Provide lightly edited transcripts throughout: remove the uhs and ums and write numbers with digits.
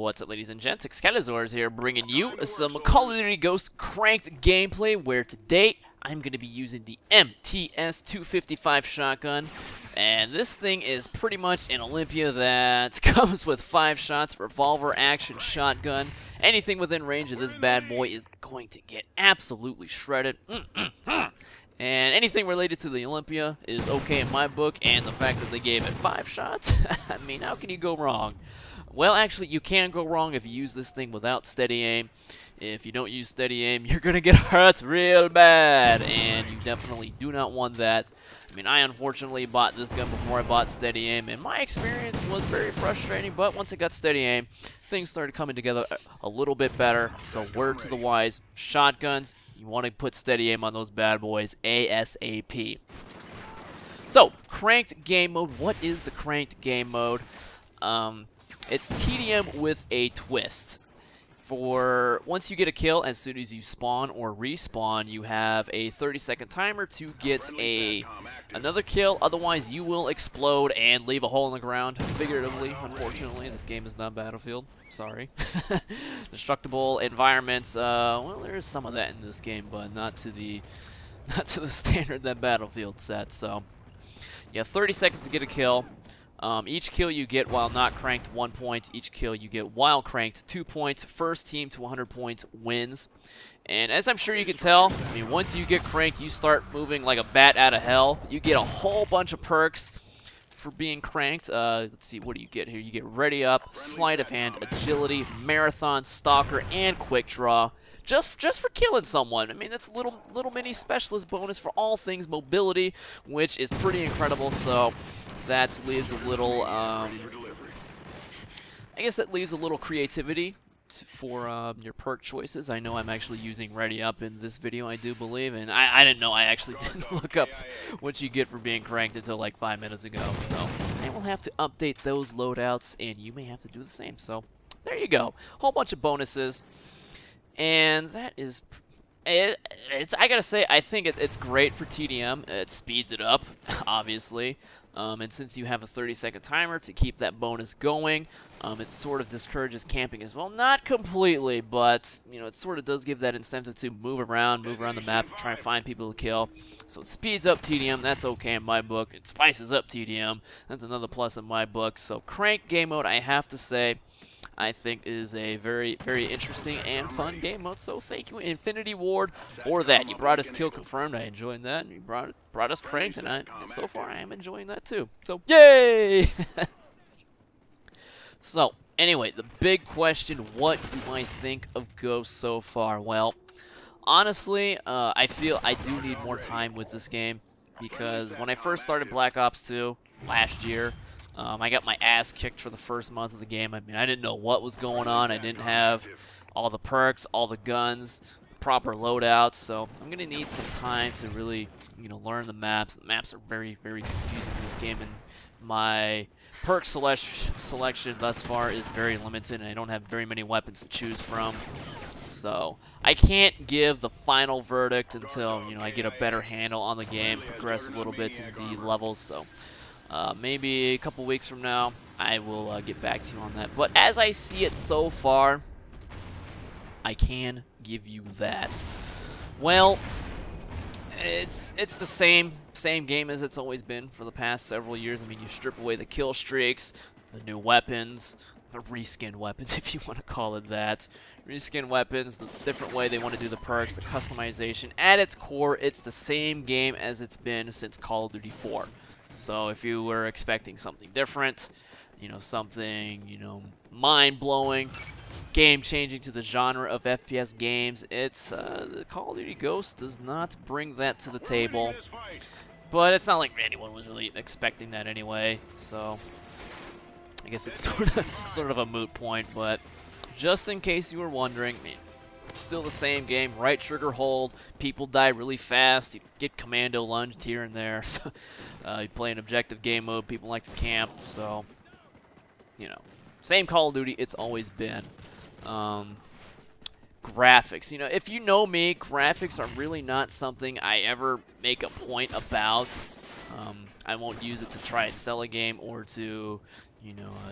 What's up, ladies and gents? XcalPlays here, bringing you some Call of Duty Ghosts cranked gameplay, where today I'm going to be using the MTS-255 shotgun. And this thing is pretty much an Olympia that comes with 5 shots, revolver action shotgun. Anything within range of this bad boy is going to get absolutely shredded. And anything related to the Olympia is okay in my book, and the fact that they gave it 5 shots, I mean, how can you go wrong? Well, actually, you can go wrong if you use this thing without steady aim. If you don't use steady aim, you're going to get hurt real bad, and you definitely do not want that. I mean, I unfortunately bought this gun before I bought steady aim, and my experience was very frustrating, but once I got steady aim, things started coming together a little bit better. So word to the wise, shotguns, you want to put steady aim on those bad boys ASAP. So, cranked game mode. What is the cranked game mode? It's TDM with a twist. For once you get a kill, as soon as you spawn or respawn, you have a 30-second timer to get another kill. Otherwise, you will explode and leave a hole in the ground. Figuratively, unfortunately, this game is not Battlefield. Sorry. Destructible environments. Well, there is some of that in this game, but not to the standard that Battlefield sets. So, yeah, 30 seconds to get a kill. Each kill you get while not cranked, 1 point. Each kill you get while cranked, 2 points. First team to 100 points wins. And as I'm sure you can tell, I mean, once you get cranked, you start moving like a bat out of hell. You get a whole bunch of perks for being cranked. Let's see, what do you get here? You get ready up, sleight of hand, agility, marathon, stalker, and quick draw. Just for killing someone. I mean, that's a little mini specialist bonus for all things mobility, which is pretty incredible. So that leaves a little, I guess that leaves a little creativity for your perk choices. I know I'm actually using Ready Up in this video, I do believe, and I didn't know. I actually didn't look up what you get for being cranked until like 5 minutes ago. So I will have to update those loadouts, and you may have to do the same. So there you go. Whole bunch of bonuses. And that is, I gotta say, I think it's great for TDM. It speeds it up, obviously. And since you have a 30-second timer to keep that bonus going, it sort of discourages camping as well. Not completely, but, you know, it sort of does give that incentive to move around the map, try and find people to kill. So it speeds up TDM. That's okay in my book. It spices up TDM. That's another plus in my book. So crank game mode, I have to say, I think is a very, very interesting and fun game mode. So thank you, Infinity Ward, for that. You brought us kill confirmed. I enjoyed that. And you brought us crank tonight. And so far, I am enjoying that too. So yay! So anyway, the big question: what do I think of Ghost so far? Well, honestly, I feel I do need more time with this game, because when I first started Black Ops 2 last year, I got my ass kicked for the first month of the game. I mean, I didn't know what was going on. I didn't have all the perks, all the guns, proper loadouts. So I'm going to need some time to really, you know, learn the maps. The maps are very, very confusing in this game, and my perk selection thus far is very limited, and I don't have very many weapons to choose from. So I can't give the final verdict until, you know, I get a better handle on the game, progress a little bit in the levels. So maybe a couple weeks from now, I will get back to you on that. But as I see it so far, I can give you that. Well, it's the same game as it's always been for the past several years. I mean, you strip away the kill streaks, the new weapons, the reskinned weapons, if you want to call it that. Reskinned weapons, the different way they want to do the perks, the customization. At its core, it's the same game as it's been since Call of Duty 4. So if you were expecting something different, you know, something, you know, mind-blowing, game-changing to the genre of FPS games, it's the Call of Duty Ghosts does not bring that to the table. But it's not like anyone was really expecting that anyway. So I guess it's sort of a moot point. But just in case you were wondering, I mean, still the same game, right trigger hold, people die really fast, you get commando lunged here and there. So, you play an objective game mode, people like to camp, so, you know, same Call of Duty it's always been. Graphics, you know, if you know me, graphics are really not something I ever make a point about. I won't use it to try and sell a game or to,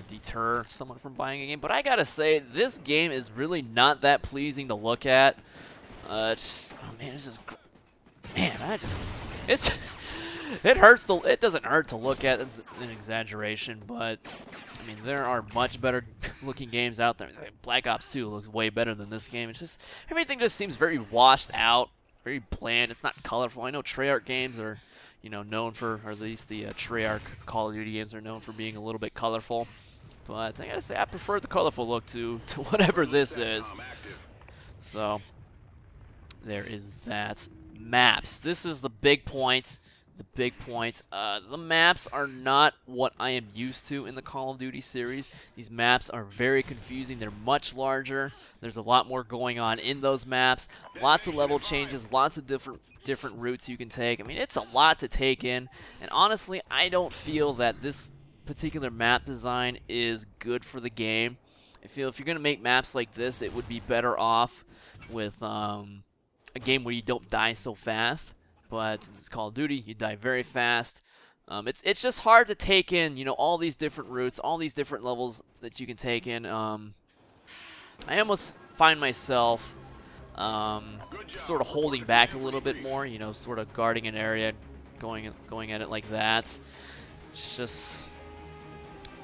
deter someone from buying a game. But I gotta say, this game is really not that pleasing to look at. Oh man, this is, man, it hurts to, it doesn't hurt to look at. It's an exaggeration, but I mean, there are much better looking games out there. Black Ops 2 looks way better than this game. It's just, everything just seems very washed out, very bland. It's not colorful. I know Treyarch games are, known for, or at least the Treyarch Call of Duty games are known for being a little bit colorful. But I gotta say, I prefer the colorful look to whatever this is. So, there is that. Maps. This is the big point. The maps are not what I am used to in the Call of Duty series. These maps are very confusing. They're much larger. There's a lot more going on in those maps. Lots of level changes, lots of different routes you can take. I mean, it's a lot to take in. And honestly, I don't feel that this particular map design is good for the game. I feel if you're going to make maps like this, it would be better off with a game where you don't die so fast. But since it's Call of Duty, you die very fast. It's just hard to take in, all these different routes, all these different levels that you can take in. I almost find myself sort of holding back a little bit more, sort of guarding an area, going at it like that. It's just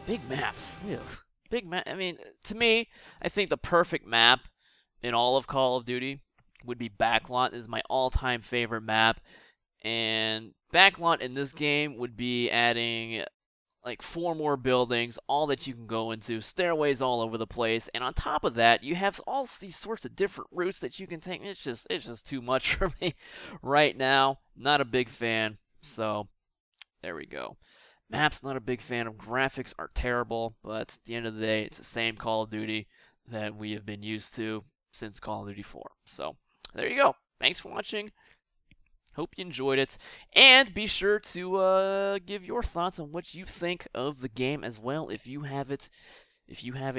big maps. Ew. Big map. I mean, to me, I think the perfect map in all of Call of Duty would be Backlot. Is my all-time favorite map, and Backlot in this game would be adding like 4 more buildings, all that you can go into, stairways all over the place, and on top of that, you have all these sorts of different routes that you can take. It's just too much for me right now. Not a big fan. So there we go. Maps, not a big fan of. Graphics are terrible, but at the end of the day, it's the same Call of Duty that we have been used to since Call of Duty 4. So there you go. Thanks for watching. Hope you enjoyed it. And be sure to give your thoughts on what you think of the game as well, if you have it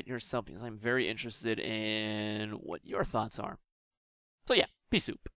yourself, because I'm very interested in what your thoughts are. So yeah, peace soup.